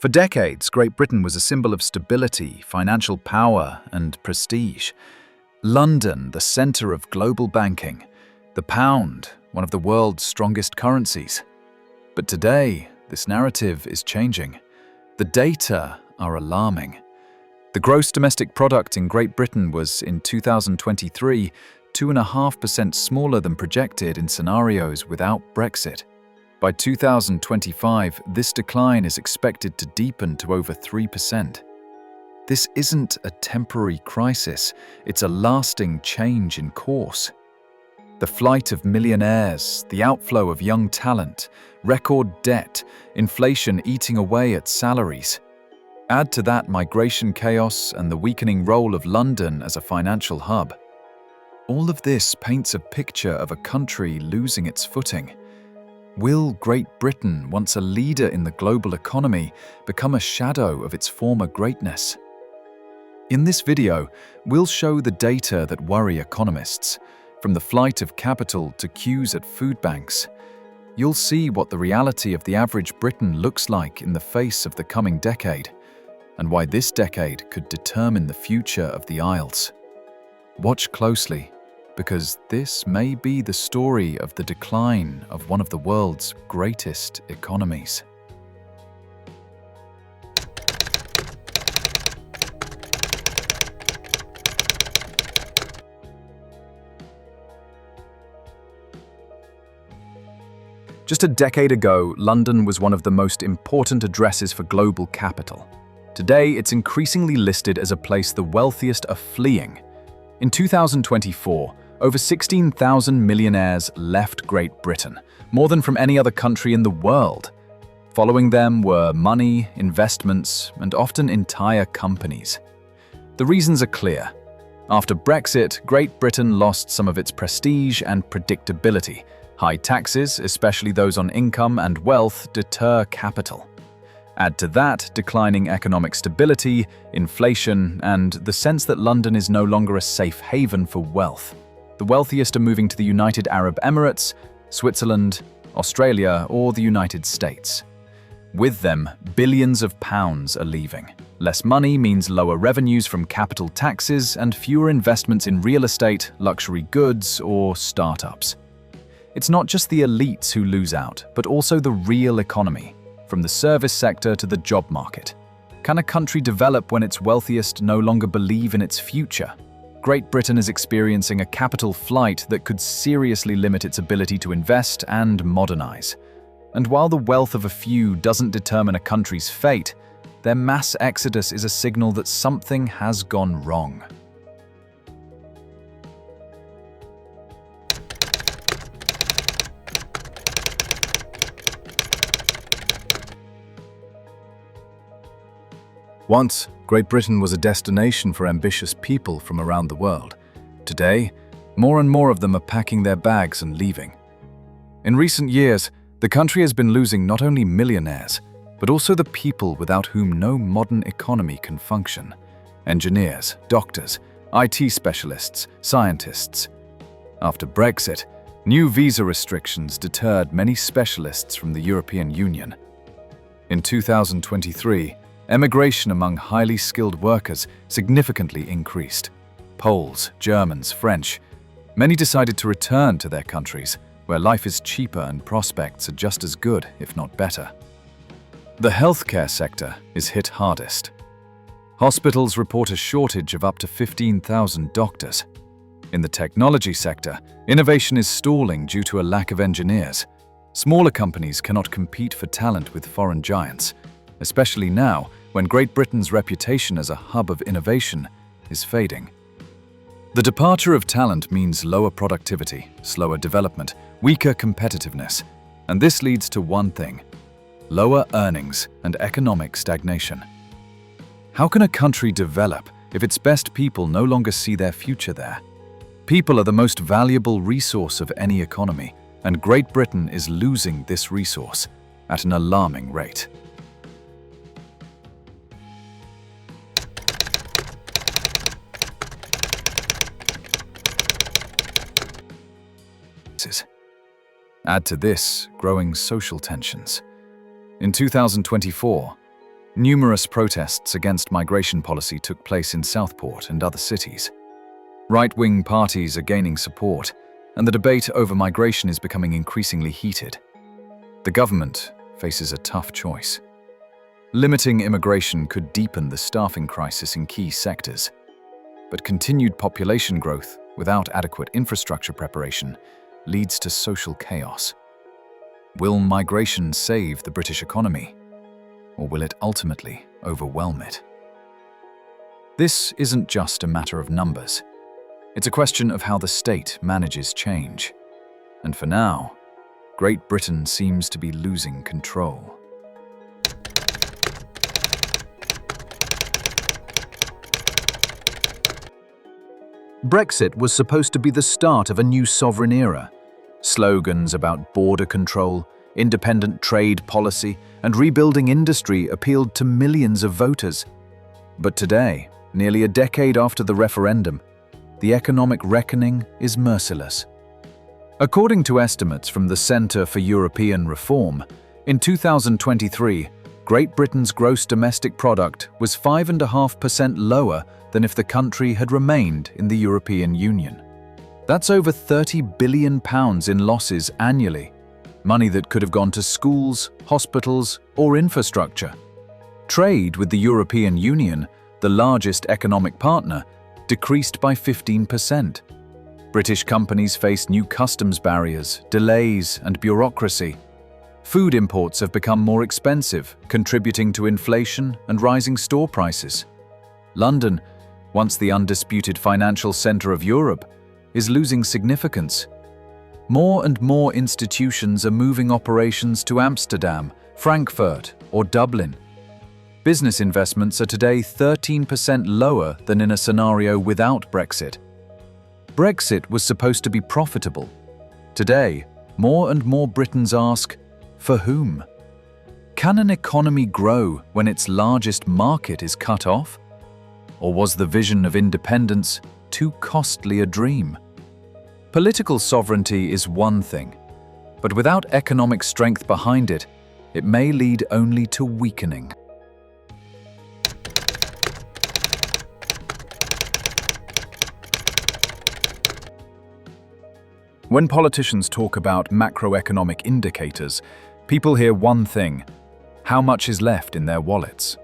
For decades, Great Britain was a symbol of stability, financial power, and prestige. London, the center of global banking. The pound, one of the world's strongest currencies. But today, this narrative is changing. The data are alarming. The gross domestic product in Great Britain was, in 2023, 2.5% smaller than projected in scenarios without Brexit. By 2025, this decline is expected to deepen to over 3%. This isn't a temporary crisis, it's a lasting change in course. The flight of millionaires, the outflow of young talent, record debt, inflation eating away at salaries. Add to that migration chaos and the weakening role of London as a financial hub. All of this paints a picture of a country losing its footing. Will Great Britain, once a leader in the global economy, become a shadow of its former greatness? In this video, we'll show the data that worry economists, from the flight of capital to queues at food banks. You'll see what the reality of the average Briton looks like in the face of the coming decade, and why this decade could determine the future of the Isles. Watch closely, because this may be the story of the decline of one of the world's greatest economies. Just a decade ago, London was one of the most important addresses for global capital. Today, it's increasingly listed as a place the wealthiest are fleeing. In 2024, over 16,000 millionaires left Great Britain, more than from any other country in the world. Following them were money, investments, and often entire companies. The reasons are clear. After Brexit, Great Britain lost some of its prestige and predictability. High taxes, especially those on income and wealth, deter capital. Add to that declining economic stability, inflation, and the sense that London is no longer a safe haven for wealth. The wealthiest are moving to the United Arab Emirates, Switzerland, Australia, or the United States. With them, billions of pounds are leaving. Less money means lower revenues from capital taxes and fewer investments in real estate, luxury goods, or startups. It's not just the elites who lose out, but also the real economy, from the service sector to the job market. Can a country develop when its wealthiest no longer believe in its future? Great Britain is experiencing a capital flight that could seriously limit its ability to invest and modernize. And while the wealth of a few doesn't determine a country's fate, their mass exodus is a signal that something has gone wrong. Once, Great Britain was a destination for ambitious people from around the world. Today, more and more of them are packing their bags and leaving. In recent years, the country has been losing not only millionaires, but also the people without whom no modern economy can function. Engineers, doctors, IT specialists, scientists. After Brexit, new visa restrictions deterred many specialists from the European Union. In 2023, emigration among highly skilled workers significantly increased. Poles, Germans, French. Many decided to return to their countries, where life is cheaper and prospects are just as good, if not better. The healthcare sector is hit hardest. Hospitals report a shortage of up to 15,000 doctors. In the technology sector, innovation is stalling due to a lack of engineers. Smaller companies cannot compete for talent with foreign giants, especially now when Great Britain's reputation as a hub of innovation is fading. The departure of talent means lower productivity, slower development, weaker competitiveness, and this leads to one thing: lower earnings and economic stagnation. How can a country develop if its best people no longer see their future there? People are the most valuable resource of any economy, and Great Britain is losing this resource at an alarming rate. Add to this growing social tensions. In 2024, Numerous protests against migration policy took place in Southport and other cities. Right-wing parties are gaining support, and the debate over migration is becoming increasingly heated. The government faces a tough choice. Limiting immigration could deepen the staffing crisis in key sectors, but continued population growth without adequate infrastructure preparation leads to social chaos. Will migration save the British economy, or will it ultimately overwhelm it? This isn't just a matter of numbers. It's a question of how the state manages change. And for now, Great Britain seems to be losing control. Brexit was supposed to be the start of a new sovereign era. Slogans about border control, independent trade policy, and rebuilding industry appealed to millions of voters. But today, nearly a decade after the referendum, the economic reckoning is merciless. According to estimates from the Centre for European Reform, in 2023, Great Britain's gross domestic product was 5.5% lower than if the country had remained in the European Union. That's over £30 billion in losses annually, money that could have gone to schools, hospitals, or infrastructure. Trade with the European Union, the largest economic partner, decreased by 15%. British companies face new customs barriers, delays, and bureaucracy. Food imports have become more expensive, contributing to inflation and rising store prices. London, once the undisputed financial centre of Europe, is losing significance. More and more institutions are moving operations to Amsterdam, Frankfurt, or Dublin. Business investments are today 13% lower than in a scenario without Brexit. Brexit was supposed to be profitable. Today, more and more Britons ask, for whom? Can an economy grow when its largest market is cut off? Or was the vision of independence too costly a dream? Political sovereignty is one thing, but without economic strength behind it, it may lead only to weakening. When politicians talk about macroeconomic indicators, people hear one thing: how much is left in their wallets.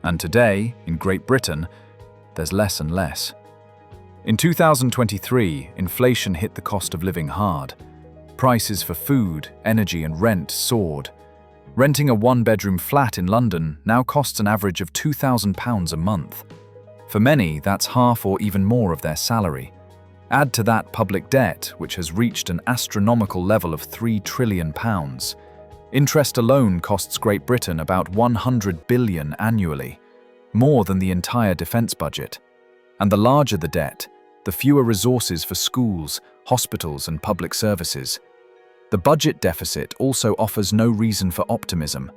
And today, in Great Britain, there's less and less. In 2023, inflation hit the cost of living hard. Prices for food, energy, and rent soared. Renting a one-bedroom flat in London now costs an average of £2,000 a month. For many, that's half or even more of their salary. Add to that public debt, which has reached an astronomical level of £3 trillion. Interest alone costs Great Britain about £100 billion annually, more than the entire defence budget. And the larger the debt, the fewer resources for schools, hospitals, and public services. The budget deficit also offers no reason for optimism.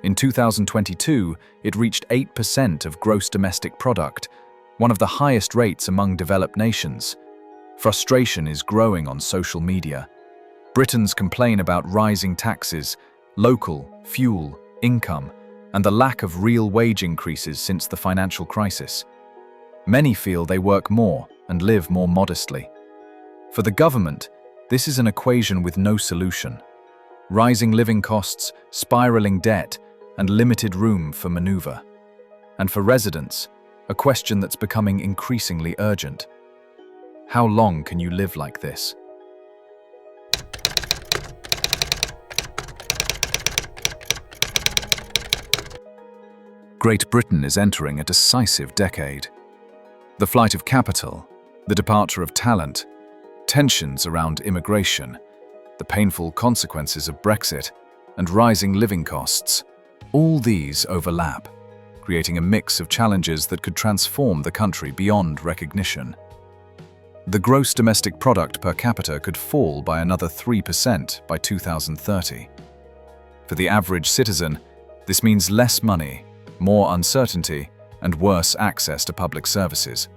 In 2022, it reached 8% of gross domestic product, one of the highest rates among developed nations. Frustration is growing on social media. Britons complain about rising taxes, local, fuel, income, and the lack of real wage increases since the financial crisis. Many feel they work more and live more modestly. For the government, this is an equation with no solution. Rising living costs, spiraling debt, and limited room for maneuver. And for residents, a question that's becoming increasingly urgent. How long can you live like this? Great Britain is entering a decisive decade. The flight of capital, the departure of talent, tensions around immigration, the painful consequences of Brexit, and rising living costs, all these overlap, creating a mix of challenges that could transform the country beyond recognition. The gross domestic product per capita could fall by another 3% by 2030. For the average citizen, this means less money, more uncertainty, and worse access to public services.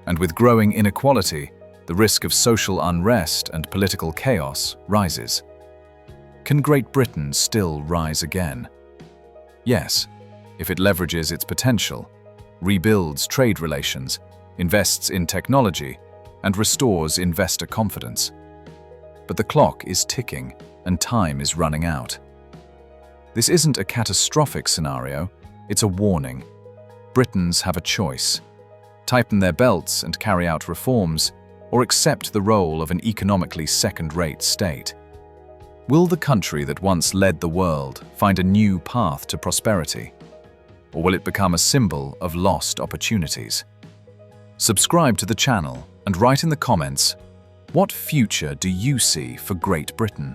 And with growing inequality, the risk of social unrest and political chaos rises. Can Great Britain still rise again? Yes, if it leverages its potential, rebuilds trade relations, invests in technology, and restores investor confidence. But the clock is ticking and time is running out. This isn't a catastrophic scenario, it's a warning. Britons have a choice: tighten their belts and carry out reforms, or accept the role of an economically second-rate state. Will the country that once led the world find a new path to prosperity? Or will it become a symbol of lost opportunities? Subscribe to the channel and write in the comments, what future do you see for Great Britain?